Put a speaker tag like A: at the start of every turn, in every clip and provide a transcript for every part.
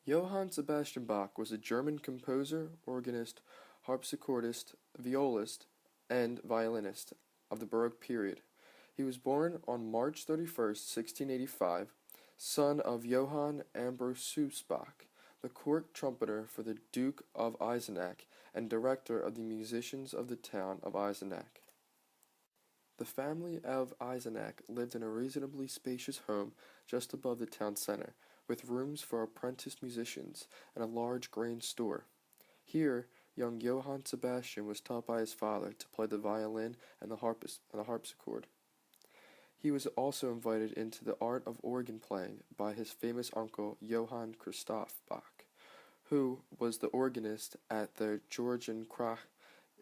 A: Johann Sebastian Bach was a German composer, organist, harpsichordist, violist, and violinist of the Baroque period. He was born on March 31st, 1685, son of Johann Ambrosius Bach, the court trumpeter for the Duke of Eisenach and director of the musicians of the town of Eisenach. The family of Eisenach lived in a reasonably spacious home just above the town center, with rooms for apprentice musicians and a large grain store. Here, young Johann Sebastian was taught by his father to play the violin and the harpsichord. He was also invited into the art of organ playing by his famous uncle Johann Christoph Bach, who was the organist at the Georgian Krach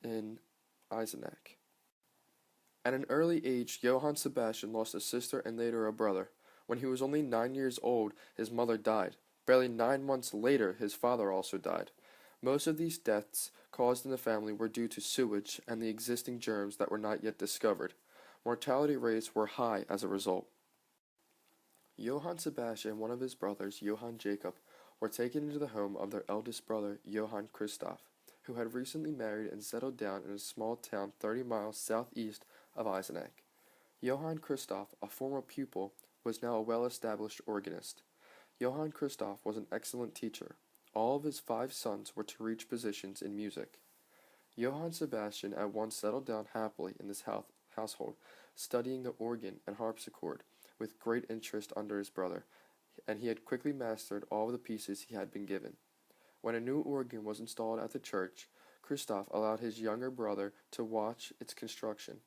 A: in Eisenach. At an early age, Johann Sebastian lost a sister and later a brother. When he was only 9 years old, his mother died. Barely 9 months later, his father also died. Most of these deaths caused in the family were due to sewage and the existing germs that were not yet discovered. Mortality rates were high as a result. Johann Sebastian and one of his brothers, Johann Jacob, were taken into the home of their eldest brother, Johann Christoph, who had recently married and settled down in a small town 30 miles southeast of Eisenach. Johann Christoph, a former pupil, was now a well-established organist. Johann Christoph was an excellent teacher. All of his 5 sons were to reach positions in music. Johann Sebastian at once settled down happily in this household, studying the organ and harpsichord with great interest under his brother, and he had quickly mastered all of the pieces he had been given. When a new organ was installed at the church, Christoph allowed his younger brother to watch its construction.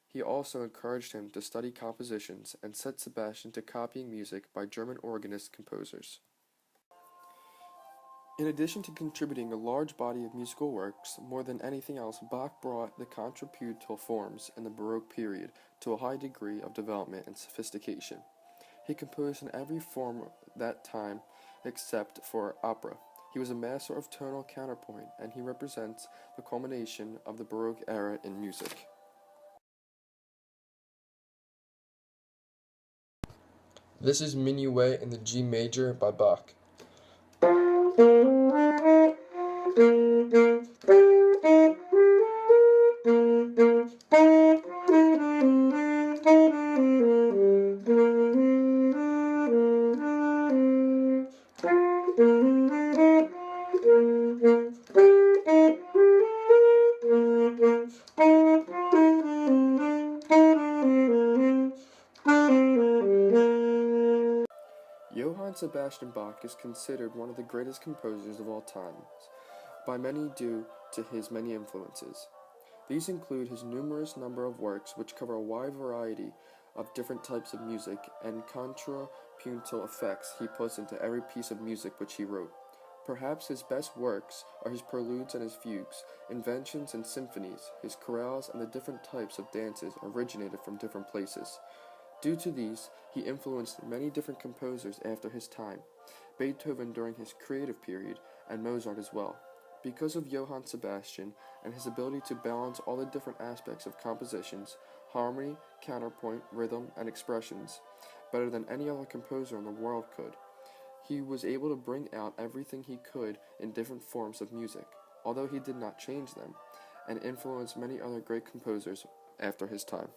A: He also encouraged him to study compositions and set Sebastian to copying music by German organist composers. In addition to contributing a large body of musical works, more than anything else, Bach brought the contrapuntal forms in the Baroque period to a high degree of development and sophistication. He composed in every form that time except for opera. He was a master of tonal counterpoint, and he represents the culmination of the Baroque era in music. This is Minuet in the G major by Bach. Johann Sebastian Bach is considered one of the greatest composers of all time, by many due to his many influences. These include his numerous number of works which cover a wide variety of different types of music and contrapuntal effects he puts into every piece of music which he wrote. Perhaps his best works are his preludes and his fugues, inventions and symphonies. His chorales and the different types of dances originated from different places. Due to these, he influenced many different composers after his time, Beethoven during his creative period, and Mozart as well. Because of Johann Sebastian and his ability to balance all the different aspects of compositions, harmony, counterpoint, rhythm, and expressions, better than any other composer in the world could, he was able to bring out everything he could in different forms of music, although he did not change them, and influenced many other great composers after his time.